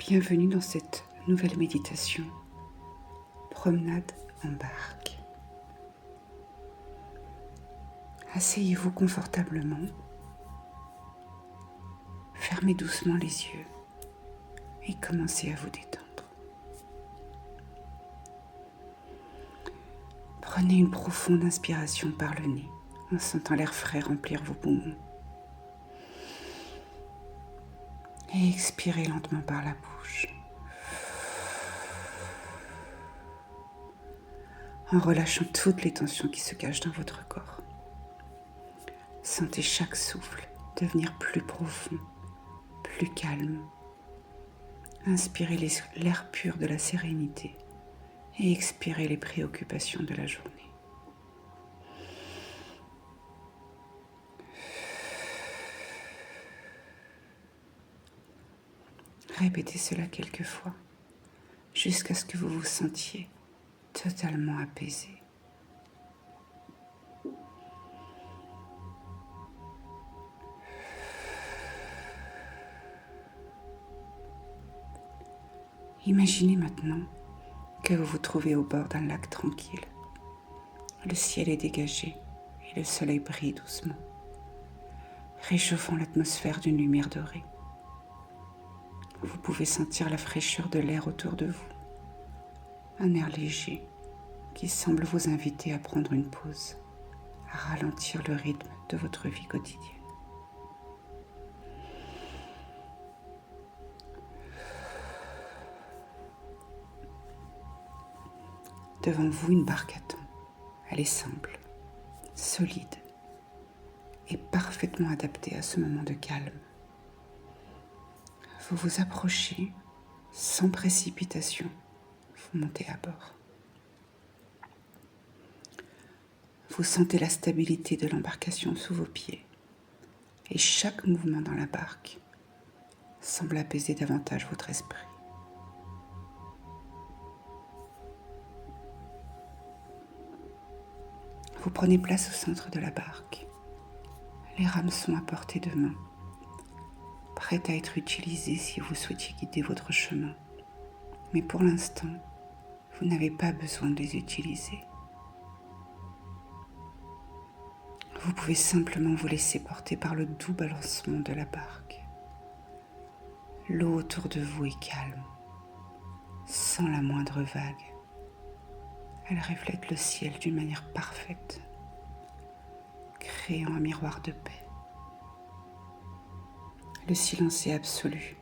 Bienvenue dans cette nouvelle méditation, promenade en barque. Asseyez-vous confortablement, fermez doucement les yeux et commencez à vous détendre. Prenez une profonde inspiration par le nez en sentant l'air frais remplir vos poumons. Et expirez lentement par la bouche. En relâchant toutes les tensions qui se cachent dans votre corps. Sentez chaque souffle devenir plus profond, plus calme. Inspirez l'air pur de la sérénité et expirez les préoccupations de la journée. Répétez cela quelques fois, jusqu'à ce que vous vous sentiez totalement apaisé. Imaginez maintenant que vous vous trouvez au bord d'un lac tranquille. Le ciel est dégagé et le soleil brille doucement, réchauffant l'atmosphère d'une lumière dorée. Vous pouvez sentir la fraîcheur de l'air autour de vous, un air léger qui semble vous inviter à prendre une pause, à ralentir le rythme de votre vie quotidienne. Devant vous, une barque attend. Elle est simple, solide et parfaitement adaptée à ce moment de calme. Vous vous approchez sans précipitation. Vous montez à bord. Vous sentez la stabilité de l'embarcation sous vos pieds et chaque mouvement dans la barque semble apaiser davantage votre esprit. Vous prenez place au centre de la barque. Les rames sont à portée de main, prêtes à être utilisées si vous souhaitiez guider votre chemin. Mais pour l'instant, vous n'avez pas besoin de les utiliser. Vous pouvez simplement vous laisser porter par le doux balancement de la barque. L'eau autour de vous est calme, sans la moindre vague. Elle reflète le ciel d'une manière parfaite, créant un miroir de paix. Le silence est absolu,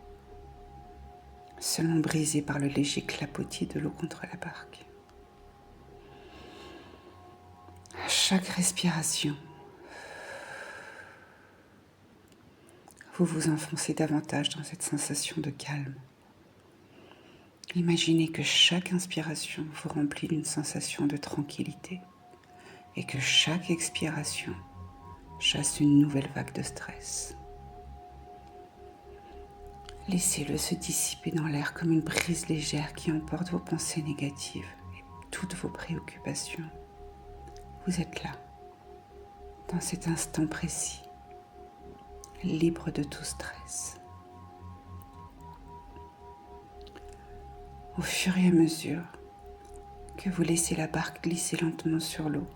seulement brisé par le léger clapotis de l'eau contre la barque. À chaque respiration, vous vous enfoncez davantage dans cette sensation de calme. Imaginez que chaque inspiration vous remplit d'une sensation de tranquillité et que chaque expiration chasse une nouvelle vague de stress. Laissez-le se dissiper dans l'air comme une brise légère qui emporte vos pensées négatives et toutes vos préoccupations. Vous êtes là, dans cet instant précis, libre de tout stress. Au fur et à mesure que vous laissez la barque glisser lentement sur l'eau,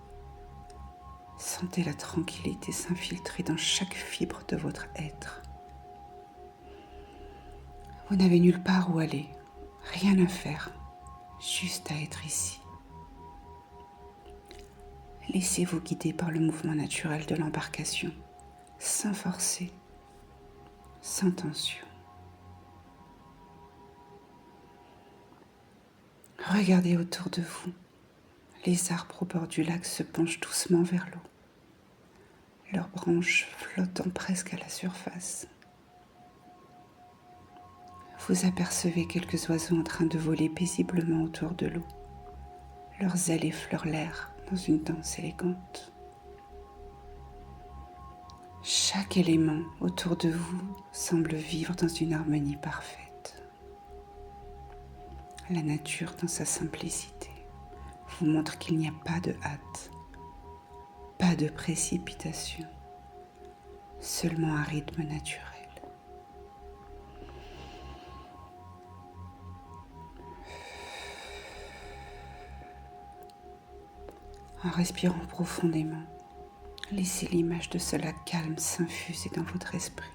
sentez la tranquillité s'infiltrer dans chaque fibre de votre être. Vous n'avez nulle part où aller, rien à faire, juste à être ici. Laissez-vous guider par le mouvement naturel de l'embarcation, sans forcer, sans tension. Regardez autour de vous. Les arbres au bord du lac se penchent doucement vers l'eau, leurs branches flottant presque à la surface. Vous apercevez quelques oiseaux en train de voler paisiblement autour de l'eau. Leurs ailes effleurent l'air dans une danse élégante. Chaque élément autour de vous semble vivre dans une harmonie parfaite. La nature, dans sa simplicité, vous montre qu'il n'y a pas de hâte, pas de précipitation, seulement un rythme naturel. En respirant profondément, laissez l'image de ce lac calme s'infuser dans votre esprit.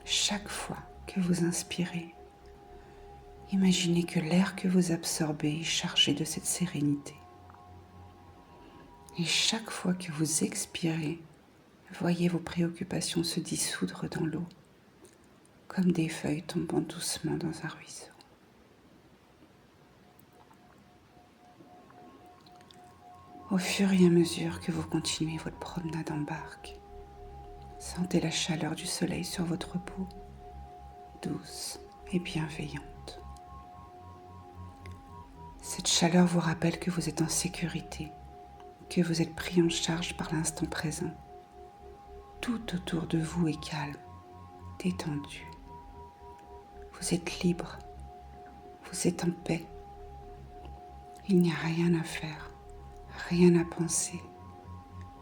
Chaque fois que vous inspirez, imaginez que l'air que vous absorbez est chargé de cette sérénité. Et chaque fois que vous expirez, voyez vos préoccupations se dissoudre dans l'eau, comme des feuilles tombant doucement dans un ruisseau. Au fur et à mesure que vous continuez votre promenade en barque, sentez la chaleur du soleil sur votre peau, douce et bienveillante. Cette chaleur vous rappelle que vous êtes en sécurité, que vous êtes pris en charge par l'instant présent. Tout autour de vous est calme, détendu. Vous êtes libre, vous êtes en paix. Il n'y a rien à faire. Rien à penser,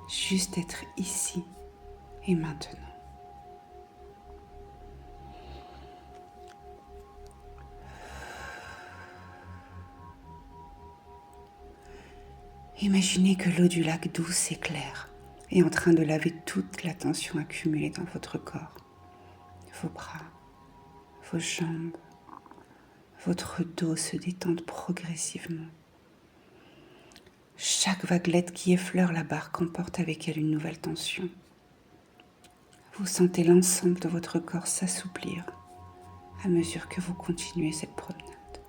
juste être ici et maintenant. Imaginez que l'eau du lac douce et claire est en train de laver toute la tension accumulée dans votre corps. Vos bras, vos jambes, votre dos se détendent progressivement. Chaque vaguelette qui effleure la barque emporte avec elle une nouvelle tension. Vous sentez l'ensemble de votre corps s'assouplir à mesure que vous continuez cette promenade.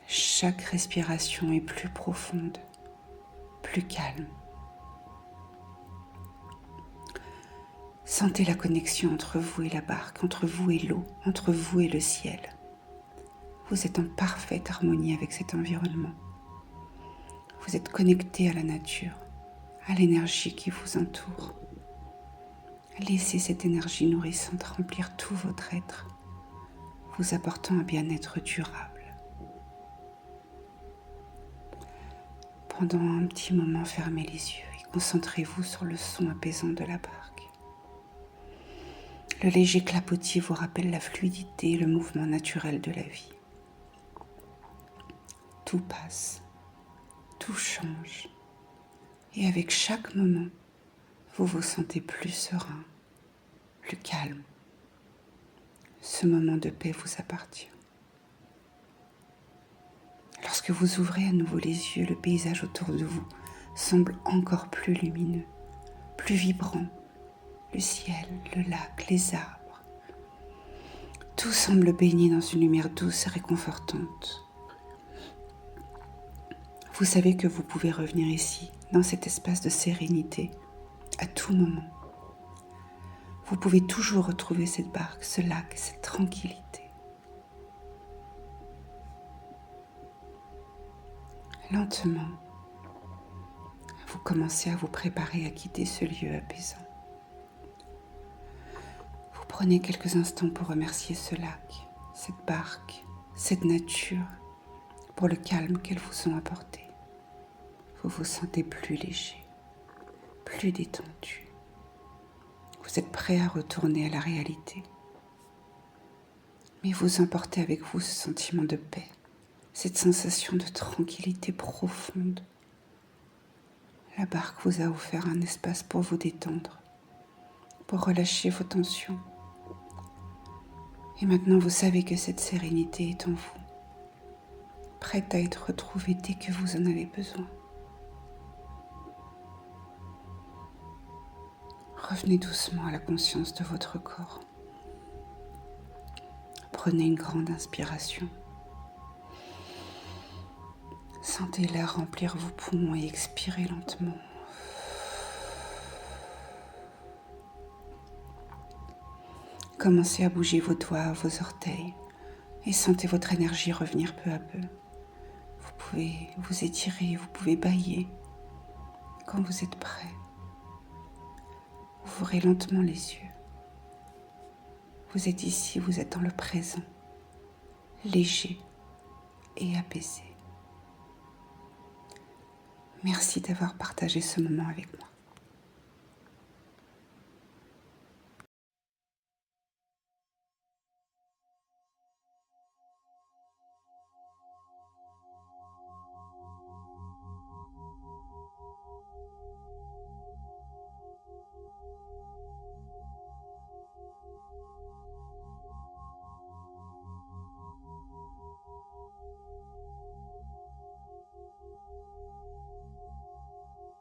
Chaque respiration est plus profonde, plus calme. Sentez la connexion entre vous et la barque, entre vous et l'eau, entre vous et le ciel. Vous êtes en parfaite harmonie avec cet environnement. Vous êtes connecté à la nature, à l'énergie qui vous entoure. Laissez cette énergie nourrissante remplir tout votre être, vous apportant un bien-être durable. Pendant un petit moment, fermez les yeux et concentrez-vous sur le son apaisant de la barque. Le léger clapotis vous rappelle la fluidité et le mouvement naturel de la vie. Tout passe. Tout change et avec chaque moment, vous vous sentez plus serein, plus calme. Ce moment de paix vous appartient. Lorsque vous ouvrez à nouveau les yeux, le paysage autour de vous semble encore plus lumineux, plus vibrant. Le ciel, le lac, les arbres. Tout semble baigné dans une lumière douce et réconfortante. Vous savez que vous pouvez revenir ici, dans cet espace de sérénité, à tout moment. Vous pouvez toujours retrouver cette barque, ce lac, cette tranquillité. Lentement, vous commencez à vous préparer à quitter ce lieu apaisant. Vous prenez quelques instants pour remercier ce lac, cette barque, cette nature, pour le calme qu'elles vous ont apporté. Vous vous sentez plus léger, plus détendu. Vous êtes prêt à retourner à la réalité. Mais vous emportez avec vous ce sentiment de paix, cette sensation de tranquillité profonde. La barque vous a offert un espace pour vous détendre, pour relâcher vos tensions. Et maintenant vous savez que cette sérénité est en vous, prête à être retrouvée dès que vous en avez besoin. Revenez doucement à la conscience de votre corps. Prenez une grande inspiration. Sentez l'air remplir vos poumons et expirez lentement. Commencez à bouger vos doigts, vos orteils et sentez votre énergie revenir peu à peu. Vous pouvez vous étirer, vous pouvez bâiller. Quand vous êtes prêt, ouvrez lentement les yeux. Vous êtes ici, vous êtes dans le présent, léger et apaisé. Merci d'avoir partagé ce moment avec moi.